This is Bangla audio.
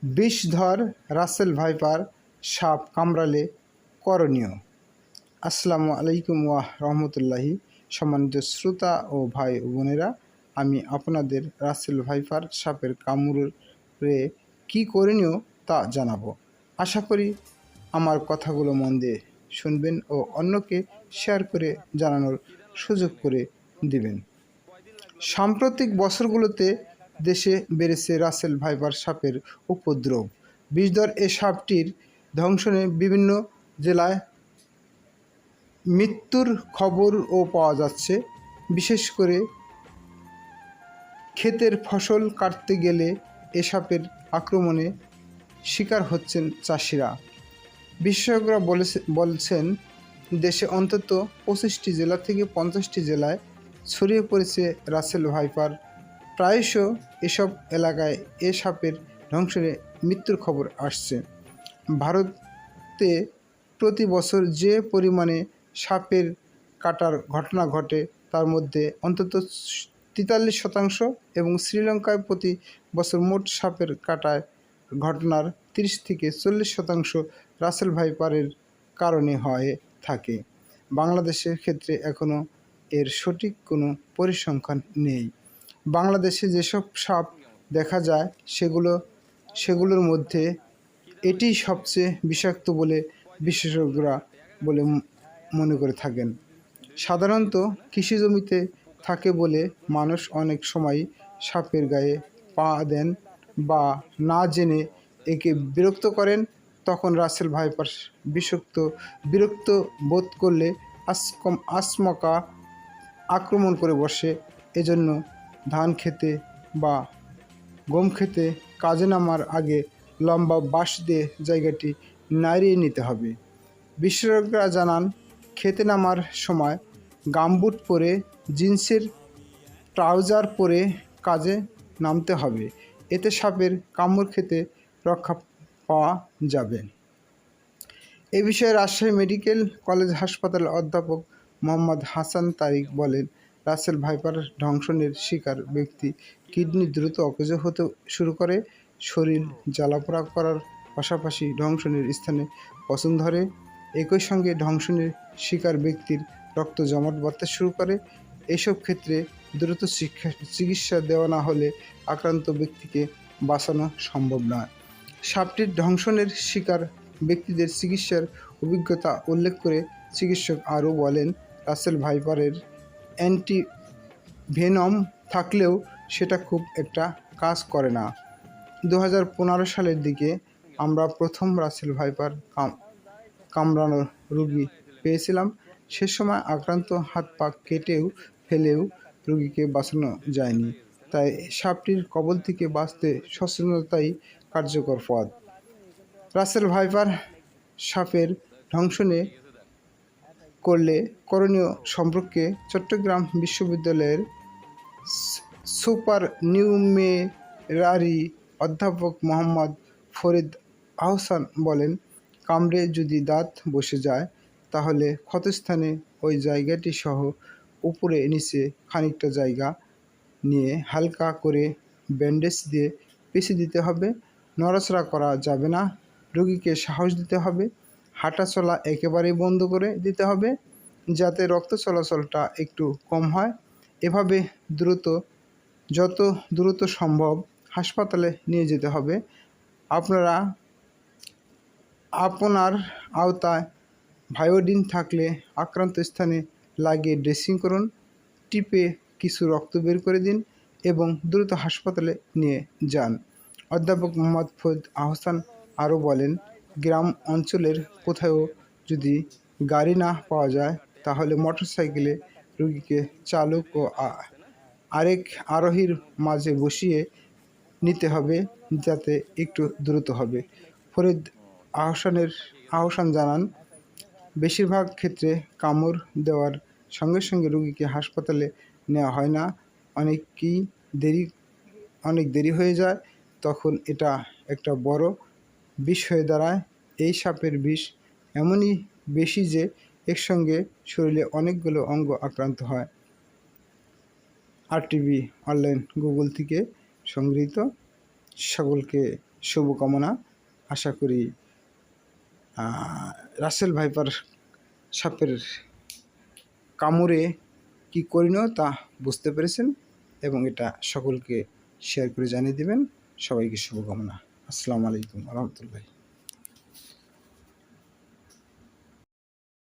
বিষধর রাসেল ভাইপার সাপ কামড়ালে করণীয়। আসসালামু আলাইকুম ওয়া রহমতুল্লাহি। সম্মানিত শ্রোতা ও ভাই ও বোনেরা, আমি আপনাদের রাসেল ভাইপার সাপের কামড়ে কী করণীয় তা জানাবো। আশা করি আমার কথাগুলো মন দিয়ে শুনবেন ও অন্যকে শেয়ার করে জানানোর সুযোগ করে দিবেন। সাম্প্রতিক বছরগুলোতে দেশে বেড়েছে রাসেল ভাইপার সাপের উপদ্রব। বিষধর এ সাপটির দংশনে বিভিন্ন জেলায় মৃত্যুর খবরও পাওয়া যাচ্ছে। বিশেষ করে ক্ষেতের ফসল কাটতে গেলে এ সাপের আক্রমণে শিকার হচ্ছেন চাষিরা। বিশেষজ্ঞরা বলছেন দেশে অন্তত 25টি জেলা থেকে 50টি জেলায় ছড়িয়ে পড়েছে রাসেল ভাইপার। প্রায়শ এসব এলাকায় এ সাপের দংশনে মৃত্যুর খবর আসছে। ভারতে প্রতি বছর যে পরিমাণে সাপের কাটার ঘটনা ঘটে তার মধ্যে অন্তত 43% এবং শ্রীলঙ্কায় প্রতি বছর মোট সাপের কাটার ঘটনার 30 থেকে 40% রাসেল ভাইপারের কারণে হয়ে থাকে। বাংলাদেশের ক্ষেত্রে এখনও এর সঠিক কোনো পরিসংখ্যান নেই। বাংলাদেশে যেসব সাপ দেখা যায় সেগুলোর মধ্যে এটিই সবচেয়ে বিষাক্ত বলে বিশেষজ্ঞরা মনে করে থাকেন। সাধারণত কৃষিজমিতে থাকে বলে মানুষ অনেক সময় সাপের গায়ে পা দেন বা না জেনে একে বিরক্ত করেন। তখন রাসেল ভাইপার বিরক্ত বোধ করলে আচমকা আক্রমণ করে বসে। এজন্য ধান খেতে বা গম খেতে কাজে নামার আগে লম্বা বাঁশ দিয়ে জায়গাটি নাড়িয়ে নিতে হবে। বিশেষজ্ঞরা জানান, খেতে নামার সময় গামবুট পরে জিন্সের ট্রাউজার পরে কাজে নামতে হবে। এতে সাপের কামড় খেতে রক্ষা পাওয়া যাবে। এ বিষয়ে রাজশাহী মেডিকেল কলেজ হাসপাতালের অধ্যাপক মোহাম্মদ হাসান তারিক বলেন, রাসেল ভাইপার দংশনের শিকার ব্যক্তি কিডনি দ্রুত অকেজো হতে শুরু করে, শরীর জ্বালাপোড়া করার পাশাপাশি দংশনের স্থানে পচন ধরে। একই সঙ্গে দংশনের শিকার ব্যক্তির রক্ত জমাট বাঁধতে শুরু করে। এসব ক্ষেত্রে দ্রুত চিকিৎসা দেওয়া না হলে আক্রান্ত ব্যক্তিকে বাঁচানো সম্ভব নয়। সাপটির দংশনের শিকার ব্যক্তিদের চিকিৎসার অভিজ্ঞতা উল্লেখ করে চিকিৎসক আরও বলেন, রাসেল ভাইপারের অ্যান্টিভেনম থাকলেও সেটা খুব একটা কাজ করে না। 2015 সালের দিকে আমরা প্রথম রাসেল ভাইপার কামড়ানো রোগী পেয়েছিলাম। সে সময় আক্রান্ত হাত পা কেটেও ফেলেও রোগীকে বাঁচানো যায়নি। তাই সাপটির কবল থেকে বাঁচতে সচেতনতাই কার্যকর পথ। রাসেল ভাইপার সাপের দংশনে করণীয় সম্পর্কে চট্টগ্রাম বিশ্ববিদ্যালয়ের সুপার নিউমেরারি অধ্যাপক মোহাম্মদ ফরিদ আহসান বলেন, কামড়ে যদি দাঁত বসে যায় তাহলে ক্ষতস্থানে ওই জায়গাটি সহ উপরে নিচে খানিকটা জায়গা নিয়ে হালকা করে ব্যান্ডেজ দিয়ে পেঁচে দিতে হবে। নড়াচড়া করা যাবে না। রোগীকে সাহস দিতে হবে। হাঁটা চলা একেবারেই বন্ধ করে দিতে হবে যাতে রক্ত চলাচলটা একটু কম হয়। এভাবে যত দ্রুত সম্ভব হাসপাতালে নিয়ে যেতে হবে। আপনার আওতায় ভায়োডিন থাকলে আক্রান্ত স্থানে লাগিয়ে ড্রেসিং করুন, টিপে কিছু রক্ত বের করে দিন এবং দ্রুত হাসপাতালে নিয়ে যান। অধ্যাপক মোহাম্মদ ফরিদ আহসান আরও বলেন, গ্রাম অঞ্চলের কোথাও যদি গাড়ি না পাওয়া যায় তাহলে মোটরসাইকেলে রোগীকে চালক ও আরেক আরোহীর মাঝে বসিয়ে নিতে হবে যাতে একটু দ্রুত হবে। ফরিদ আহসান জানান, বেশিরভাগ ক্ষেত্রে কামড় দেওয়ার সঙ্গে সঙ্গে রোগীকে হাসপাতালে নেওয়া হয় না। অনেক দেরি হয়ে যায়। তখন এটা একটা বড় বিষ হয়ে দাঁড়ায়। এই সাপের বিষ এমনই বেশি যে একসঙ্গে শরীরে অনেকগুলো অঙ্গ আক্রান্ত হয়। RTV অনলাইন গুগল থেকে সংগৃহীত। সকলকে শুভকামনা। আশা করি রাসেল ভাইপার সাপের কামড়ে কী করণীয় তা বুঝতে পেরেছেন এবং এটা সকলকে শেয়ার করে জানিয়ে দেবেন। সবাইকে শুভকামনা। আসসালামু আলাইকুম রহমতুল্লাহ।